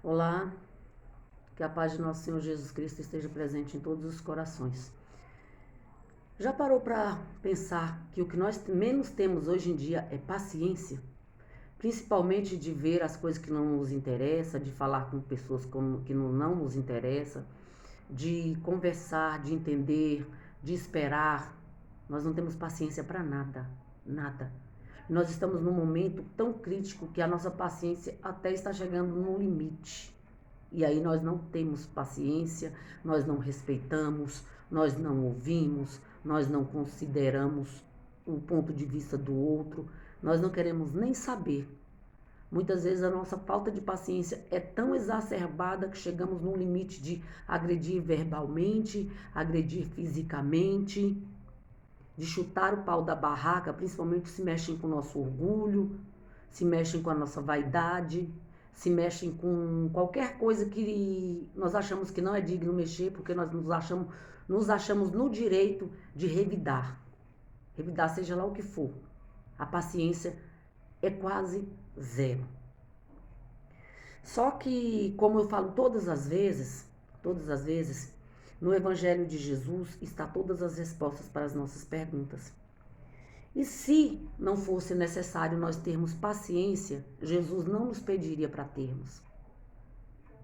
Olá, que a paz de nosso Senhor Jesus Cristo esteja presente em todos os corações. Já parou para pensar que o que nós menos temos hoje em dia é paciência? Principalmente de ver as coisas que não nos interessam, de falar com pessoas que não nos interessam, de conversar, de entender, de esperar. Nós não temos paciência para nada, nada. Nós estamos num momento tão crítico que a nossa paciência até está chegando no limite. E aí nós não temos paciência, nós não respeitamos, nós não ouvimos, nós não consideramos o ponto de vista do outro, nós não queremos nem saber. Muitas vezes a nossa falta de paciência é tão exacerbada que chegamos no limite de agredir verbalmente, agredir fisicamente, de chutar o pau da barraca, principalmente se mexem com o nosso orgulho, se mexem com a nossa vaidade, se mexem com qualquer coisa que nós achamos que não é digno mexer, porque nós nos achamos no direito de revidar. Revidar seja lá o que for. A paciência é quase zero. Só que, como eu falo todas as vezes, no Evangelho de Jesus está todas as respostas para as nossas perguntas. E se não fosse necessário nós termos paciência, Jesus não nos pediria para termos.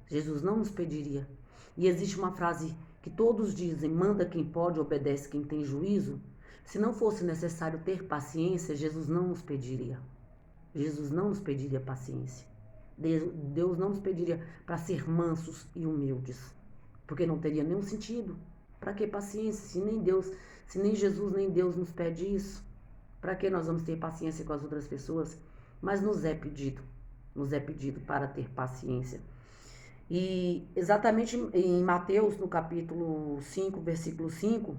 Jesus não nos pediria. E existe uma frase que todos dizem: manda quem pode, obedece quem tem juízo. Se não fosse necessário ter paciência, Jesus não nos pediria. Jesus não nos pediria paciência. Deus não nos pediria para ser mansos e humildes, porque não teria nenhum sentido. Para que paciência? Se nem Jesus nem Deus nos pede isso, para que nós vamos ter paciência com as outras pessoas? Mas nos é pedido para ter paciência. E exatamente em Mateus, no capítulo 5, versículo 5,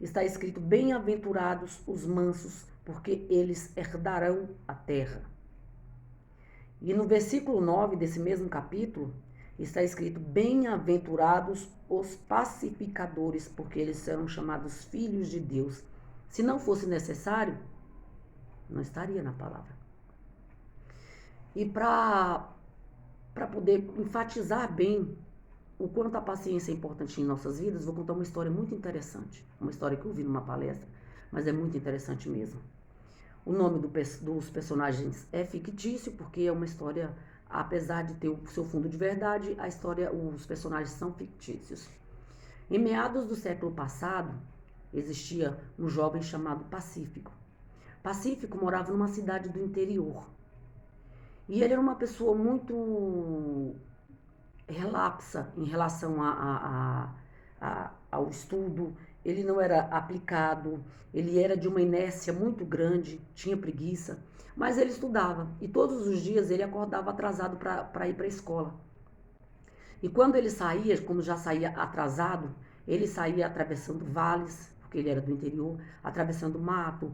está escrito: bem-aventurados os mansos, porque eles herdarão a terra. E no versículo 9 desse mesmo capítulo, está escrito: bem-aventurados os pacificadores, porque eles serão chamados filhos de Deus. Se não fosse necessário, não estaria na palavra. E para poder enfatizar bem o quanto a paciência é importante em nossas vidas, vou contar uma história muito interessante. Uma história que eu vi numa palestra, mas é muito interessante mesmo. O nome dos personagens é fictício, porque é uma história, apesar de ter o seu fundo de verdade, os personagens são fictícios. Em meados do século passado, existia um jovem chamado Pacífico. Pacífico morava numa cidade do interior. E ele era uma pessoa muito relapsa em relação ao estudo. Ele não era aplicado, ele era de uma inércia muito grande, tinha preguiça, mas ele estudava e todos os dias ele acordava atrasado para ir para a escola. E quando ele saía, como já saía atrasado, ele saía atravessando vales, porque ele era do interior, atravessando mato,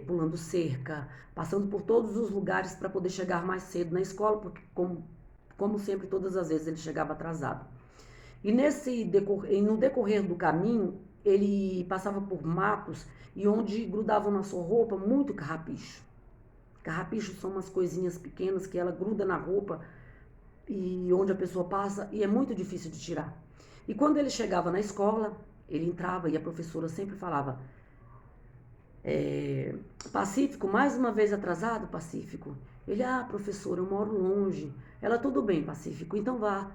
pulando cerca, passando por todos os lugares para poder chegar mais cedo na escola, porque como sempre, todas as vezes ele chegava atrasado. E no decorrer do caminho, ele passava por matos e onde grudavam na sua roupa muito carrapicho. Carrapichos são umas coisinhas pequenas que ela gruda na roupa e onde a pessoa passa e é muito difícil de tirar. E quando ele chegava na escola, ele entrava e a professora sempre falava: Pacífico, mais uma vez atrasado, Pacífico? Ele: professora, eu moro longe. Ela: tudo bem, Pacífico, então vá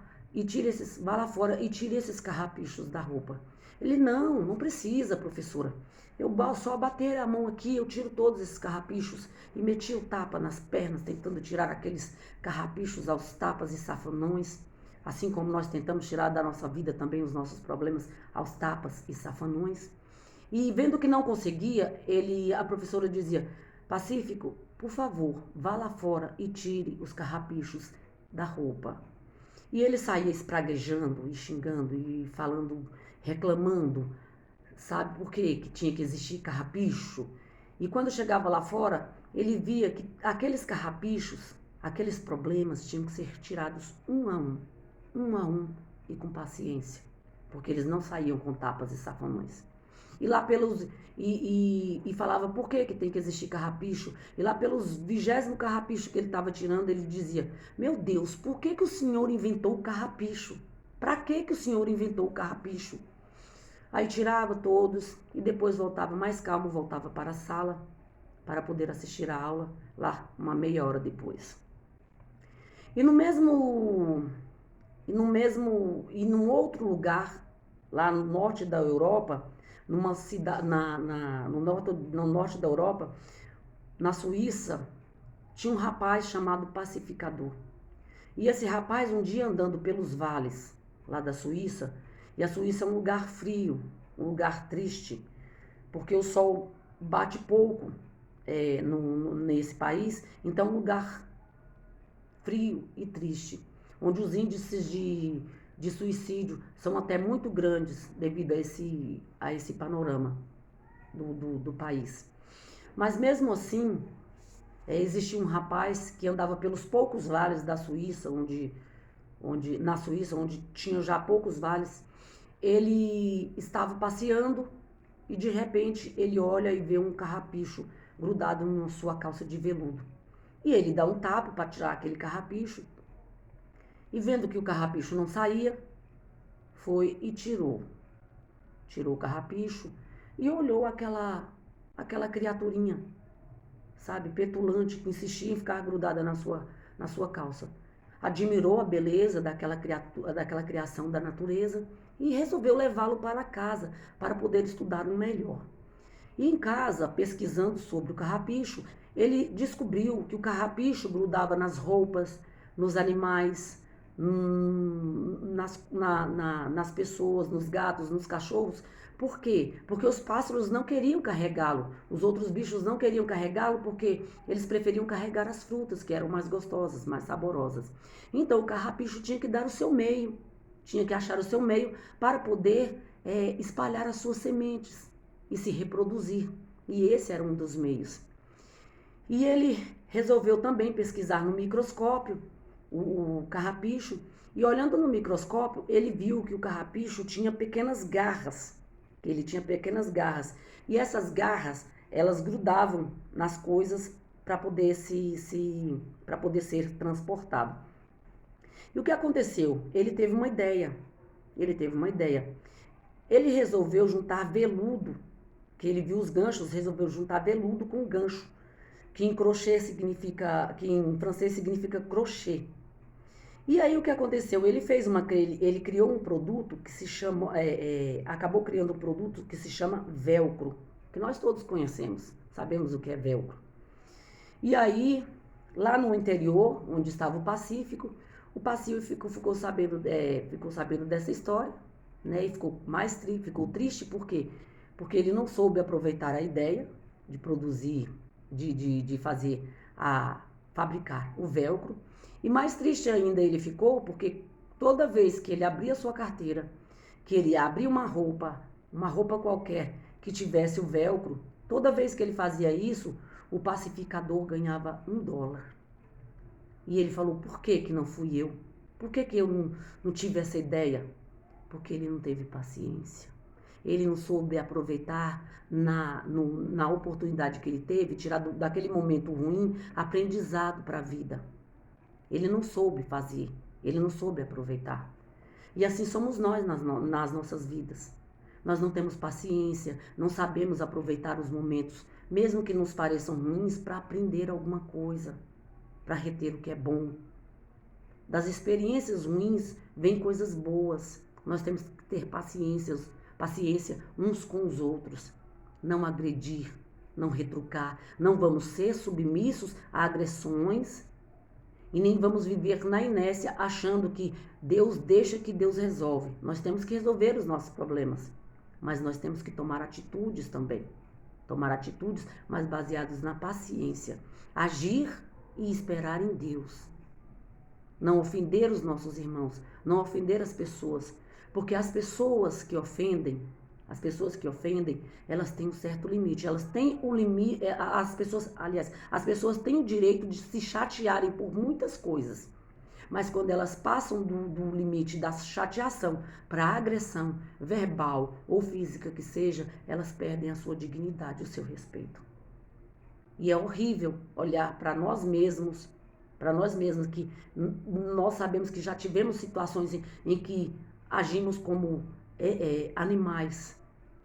lá fora e tire esses carrapichos da roupa. Ele: não precisa, professora. Eu só bater a mão aqui, eu tiro todos esses carrapichos. E metia o tapa nas pernas, tentando tirar aqueles carrapichos aos tapas e safanões. Assim como nós tentamos tirar da nossa vida também os nossos problemas aos tapas e safanões. E vendo que não conseguia, a professora dizia: Pacífico, por favor, vá lá fora e tire os carrapichos da roupa. E ele saía espraguejando e xingando e falando, reclamando, sabe por quê? Que tinha que existir carrapicho. E quando chegava lá fora, ele via que aqueles carrapichos, aqueles problemas tinham que ser tirados um a um e com paciência, porque eles não saíam com tapas e safanões. E lá pelos e falava por que tem que existir carrapicho. E lá pelos 20º carrapicho que ele estava tirando, ele dizia: meu Deus, por que o Senhor inventou o carrapicho? Para que o Senhor inventou o carrapicho? Aí tirava todos e depois voltava mais calmo, voltava para a sala para poder assistir a aula lá uma meia hora depois. E num outro lugar, lá no norte da Europa, numa cidade, no norte da Europa, na Suíça, tinha um rapaz chamado Pacificador. E esse rapaz, um dia andando pelos vales lá da Suíça, e a Suíça é um lugar frio, um lugar triste, porque o sol bate pouco nesse país, então é um lugar frio e triste, onde os índices de suicídio são até muito grandes devido a esse panorama do país. Mas mesmo assim, existia um rapaz que andava pelos poucos vales da Suíça, na Suíça, onde tinha já poucos vales. Ele estava passeando e de repente ele olha e vê um carrapicho grudado na sua calça de veludo. E ele dá um tapa para tirar aquele carrapicho. E vendo que o carrapicho não saía, foi e tirou. Tirou o carrapicho e olhou aquela criaturinha, sabe, petulante, que insistia em ficar grudada na sua calça. Admirou a beleza daquela criação da natureza e resolveu levá-lo para casa para poder estudar no melhor. E em casa, pesquisando sobre o carrapicho, ele descobriu que o carrapicho grudava nas roupas, nos animais, nas pessoas, nos gatos, nos cachorros. Por quê? Porque os pássaros não queriam carregá-lo, os outros bichos não queriam carregá-lo porque eles preferiam carregar as frutas, que eram mais gostosas, mais saborosas. Então o carrapicho tinha que dar o seu meio, tinha que achar o seu meio para poder espalhar as suas sementes e se reproduzir. E esse era um dos meios. E ele resolveu também pesquisar no microscópio o carrapicho, e olhando no microscópio, ele viu que o carrapicho tinha pequenas garras, e essas garras, elas grudavam nas coisas para poder ser transportado. E o que aconteceu? Ele teve uma ideia. Ele resolveu juntar veludo, que ele viu os ganchos, resolveu juntar veludo com gancho, que em francês significa crochê. E aí o que aconteceu? Ele criou um produto que se chama, acabou criando um produto que se chama velcro, que nós todos conhecemos, sabemos o que é velcro. E aí, lá no interior, onde estava o Pacífico ficou sabendo dessa história, né? E ficou triste, por quê? Porque ele não soube aproveitar a ideia de produzir, de fabricar o velcro. E mais triste ainda ele ficou porque toda vez que ele abria sua carteira, que ele abria uma roupa qualquer que tivesse o velcro, toda vez que ele fazia isso, o pacificador ganhava $1. E ele falou: por que não fui eu? Por que eu não tive essa ideia? Porque ele não teve paciência. Ele não soube aproveitar na oportunidade que ele teve, tirar daquele momento ruim aprendizado para a vida. Ele não soube fazer, ele não soube aproveitar. E assim somos nós nas nossas vidas. Nós não temos paciência, não sabemos aproveitar os momentos, mesmo que nos pareçam ruins, para aprender alguma coisa, para reter o que é bom. Das experiências ruins vêm coisas boas. Nós temos que ter paciência uns com os outros. Não agredir, não retrucar. Não vamos ser submissos a agressões e nem vamos viver na inércia achando que Deus deixa que Deus resolve. Nós temos que resolver os nossos problemas, mas nós temos que tomar atitudes também. Tomar atitudes, mas baseadas na paciência. Agir e esperar em Deus. Não ofender os nossos irmãos, não ofender as pessoas, porque as pessoas que ofendem, elas têm um certo limite. Elas têm o limite, as pessoas têm o direito de se chatearem por muitas coisas. Mas quando elas passam do limite da chateação para a agressão verbal ou física que seja, elas perdem a sua dignidade, o seu respeito. E é horrível olhar para nós mesmos que nós sabemos que já tivemos situações em que agimos como animais,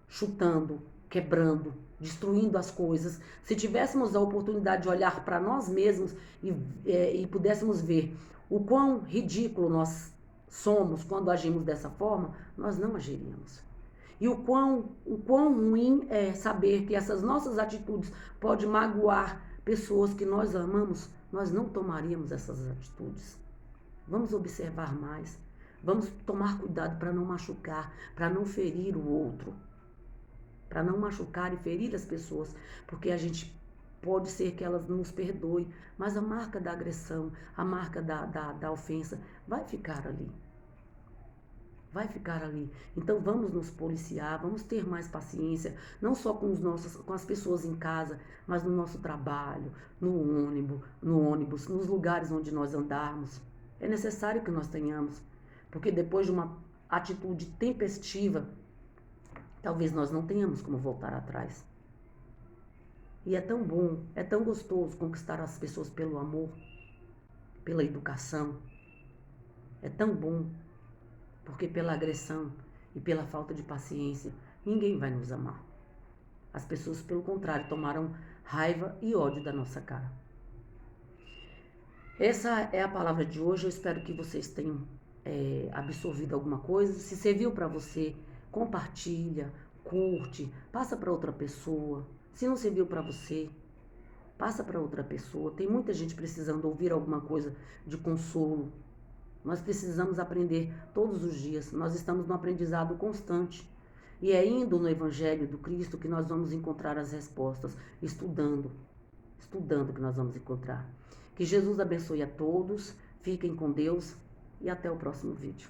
chutando, quebrando, destruindo as coisas. Se tivéssemos a oportunidade de olhar para nós mesmos e pudéssemos ver o quão ridículo nós somos quando agimos dessa forma, nós não agiríamos. E o quão ruim é saber que essas nossas atitudes podem magoar pessoas que nós amamos, nós não tomaríamos essas atitudes. Vamos observar mais, vamos tomar cuidado para não machucar, para não ferir o outro, para não machucar e ferir as pessoas, porque a gente pode ser que elas nos perdoem, mas a marca da agressão, a marca da ofensa vai ficar ali. Vai ficar ali. Então vamos nos policiar, vamos ter mais paciência, não só com as pessoas em casa, mas no nosso trabalho, no ônibus, nos lugares onde nós andarmos. É necessário que nós tenhamos, porque depois de uma atitude tempestiva, talvez nós não tenhamos como voltar atrás. E é tão bom, é tão gostoso conquistar as pessoas pelo amor, pela educação. É tão bom. Porque pela agressão e pela falta de paciência, ninguém vai nos amar. As pessoas, pelo contrário, tomaram raiva e ódio da nossa cara. Essa é a palavra de hoje. Eu espero que vocês tenham absorvido alguma coisa. Se serviu para você, compartilha, curte, passa para outra pessoa. Se não serviu para você, passa para outra pessoa. Tem muita gente precisando ouvir alguma coisa de consolo. Nós precisamos aprender todos os dias. Nós estamos no aprendizado constante. E é indo no Evangelho do Cristo que nós vamos encontrar as respostas. Estudando que nós vamos encontrar. Que Jesus abençoe a todos. Fiquem com Deus e até o próximo vídeo.